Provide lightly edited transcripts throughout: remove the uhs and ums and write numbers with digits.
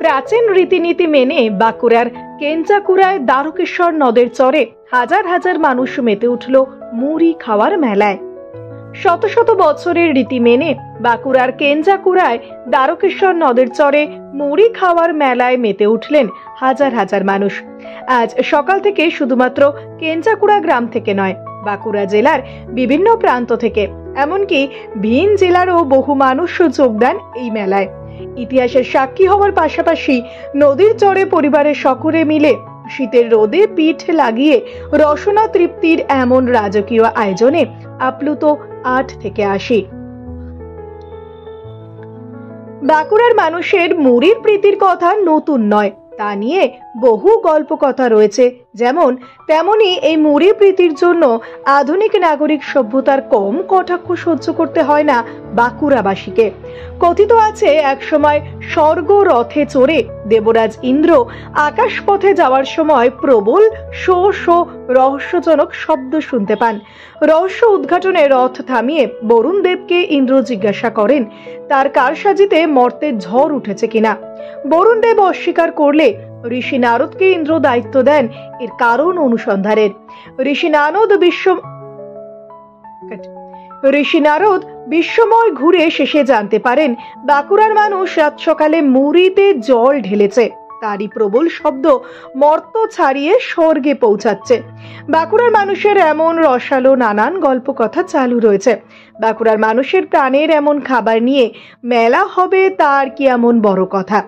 প্রাচীন রীতিনীতি মেনে বাঁকুড়ার কেঞ্জাকুড়ায় দ্বারকেশ্বর নদের চরে হাজার হাজার মানুষ মেতে উঠল মুড়ি খাওয়ার মেলায়। শত শত বছরের রীতি মেনে বাঁকুড়ার কেঞ্জাকুড়ায় দ্বারকেশ্বর নদের চরে মুড়ি খাওয়ার মেলায় মেতে উঠলেন হাজার হাজার মানুষ। আজ সকাল থেকে শুধুমাত্র কেঞ্জাকুড়া গ্রাম থেকে নয়, বাঁকুড়া জেলার বিভিন্ন প্রান্ত থেকে, এমনকি ভিন জেলারও বহু মানুষ যোগ দেন এই মেলায়। ইতিহাসের সাক্ষী হওয়ার পাশাপাশি নদীর চরে পরিবারের সকলে মিলে শীতের রোদে পিঠ লাগিয়ে রসনা তৃপ্তির এমন রাজকীয় আয়োজনে আপ্লুত 8 থেকে 80। বাঁকুড়ার মানুষের মুড়ির প্রীতির কথা নতুন নয়, তা নিয়ে বহু গল্প কথা রয়েছে। যেমন তেমনি এই মুড়ি প্রীতির জন্য আধুনিক নাগরিক সভ্যতার কম কটাক্ষ সহ্য করতে হয় না বাঁকুড়াবাসীকে। কথিত আছে, একসময় স্বর্গ রথে চড়ে দেবরাজ ইন্দ্র আকাশ পথে যাওয়ার সময় প্রবল শো শো রহস্যজনক শব্দ শুনতে পান। রহস্য উদ্ঘাটনে রথ থামিয়ে বরুণ দেবকে ইন্দ্র জিজ্ঞাসা করেন তার কারসাজিতে মর্তের ঝড় উঠেছে কিনা। বরুণ দেব অস্বীকার করলে ঋষি নারদকে ইন্দ্র দায়িত্ব দেন এর কারণ অনুসন্ধানের। ঋষি নারদ বিশ্বময় ঘুরে শেষে জানতে পারেন বাঁকুড়ার মানুষ রাত সকালে মুড়িতে জল ঢেলেছে, তারই প্রবল শব্দ মর্ত ছাড়িয়ে স্বর্গে পৌঁছাচ্ছে। বাঁকুড়ার মানুষের এমন রসালো নানান গল্প কথা চালু রয়েছে। বাঁকুড়ার মানুষের প্রাণের এমন খাবার নিয়ে মেলা হবে, তার কি এমন বড় কথা।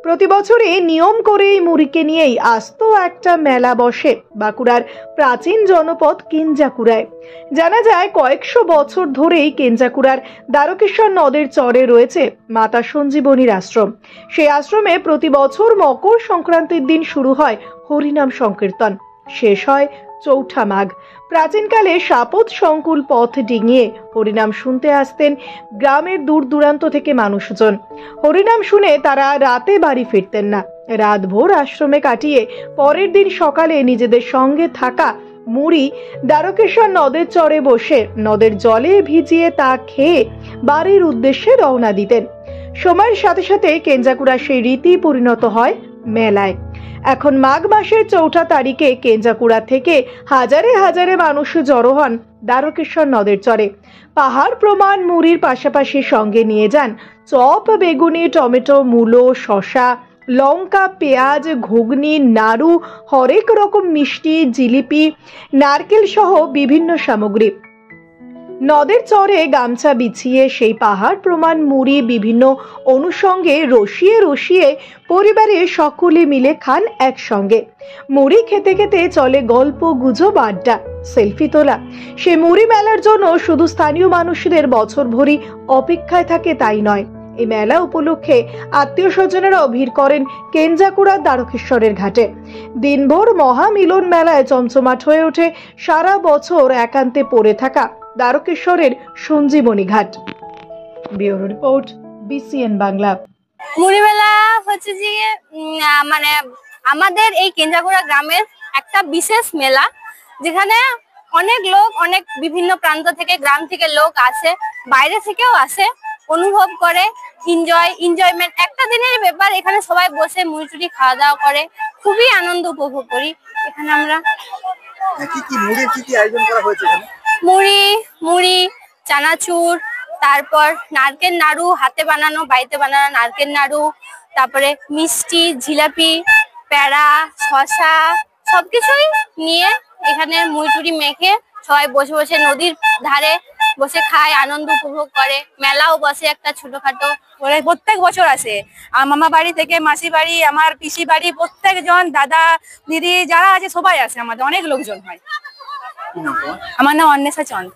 প্রতি বছরে নিয়ম করে এই মুড়িকে নিয়েই আস্ত একটা মেলা বসে বাঁকুড়ার প্রাচীন জনপদ কেঞ্জাকুড়ায়। জানা যায় কয়েকশো বছর ধরেই কেঞ্জাকুড়ার দ্বারকেশ্বর নদের চরে রয়েছে মাতা সঞ্জীবনীর আশ্রম। সেই আশ্রমে প্রতি বছর মকর সংক্রান্তির দিন শুরু হয় হরিনাম সংকীর্তন, শেষ হয় চৌঠা মাঘ। প্রাচীনকালে সাপত সংকুল পথ ডিঙিয়ে হরিনাম শুনতে আসতেন গ্রামের দূর দূরান্ত থেকে মানুষজন। হরিনাম শুনে তারা রাতে বাড়ি ফিরতেন না, রাতভর আশ্রমে কাটিয়ে পরের দিন সকালে নিজেদের সঙ্গে থাকা মুড়ি দ্বারকেশ্বর নদের চরে বসে নদের জলে ভিজিয়ে তা খেয়ে বাড়ির উদ্দেশ্যে রওনা দিতেন। সময়ের সাথে সাথে কেঞ্জাকুড়া সেই রীতি পরিণত হয় মেলায়। এখন মাঘ মাসের চৌঠা তারিখে কেঞ্জাকুড়া থেকে হাজারে হাজারে মানুষ জড়ো হন দ্বারকেশ্বর নদের চরে। পাহাড় প্রমাণ মুড়ির পাশাপাশি সঙ্গে নিয়ে যান চপ, বেগুনি, টমেটো, মূলো, শসা, লঙ্কা, পেঁয়াজ, ঘুগনি, নাড়ু, হরেক রকম মিষ্টি, জিলিপি, নারকেল সহ বিভিন্ন সামগ্রী। নদের চরে গামছা বিছিয়ে সেই পাহাড় প্রমাণ মুড়ি বিভিন্ন অনুষঙ্গে রসিয়ে রসিয়ে পরিবারের সকলে মিলে খান একসঙ্গে। মুড়ি খেতে খেতে চলে গল্প, গুজব, আড্ডা, সেলফি তোলা। সে মুড়ি মেলার জন্য শুধু স্থানীয় মানুষদের বছর ভরি অপেক্ষায় থাকে তাই নয়, এই মেলা উপলক্ষে আত্মীয় স্বজনেরাও ভিড় করেন কেঞ্জাকুড়া দ্বারকেশ্বরের ঘাটে। দিনভর মহামিলন মেলায় চমচমাট হয়ে ওঠে সারা বছর একান্তে পড়ে থাকা দ্বারকেশ্বরের সঞ্জীবনী ঘাট। Bureau report, BCN Bangla. মুড়ি মেলা হচ্ছে যে মানে আমাদের এই কেঞ্জাকুড়া গ্রামের একটা বিশেষ মেলা, যেখানে অনেক লোক অনেক বিভিন্ন প্রান্ত থেকে, গ্রাম থেকে লোক আসে, বাইরে থেকেও আসে, অনুভব করে, এনজয়মেন্ট একটা দিনের ব্যাপার। এখানে সবাই বসে মুড়ি টুড়ি খাওয়া দাওয়া করে, খুবই আনন্দ উপভোগ করি। এখানে আমরা আয়োজন করা হয়েছে এখানে মুড়ি, চানাচুর, তারপর নারকেল নাড়ু, হাতে বানানো বাড়িতে বানানো নারকেল নাড়ু, তারপরে মিষ্টি, জিলাপি, প্যাড়া, শসা, সবকিছুই নিয়ে এখানে মুড়ি টুড়ি মেখে সবাই বসে বসে নদীর ধারে বসে খায়, আনন্দ উপভোগ করে। মেলাও বসে একটা ছোটখাটো, প্রত্যেক বছর আসে। আমার মামা বাড়ি থেকে মাসি বাড়ি, আমার পিসি বাড়ি, প্রত্যেকজন দাদা দিদি যারা আছে সবাই আসে, আমাদের অনেক লোকজন হয়। আমার নাম অন্বেষা চন্দ।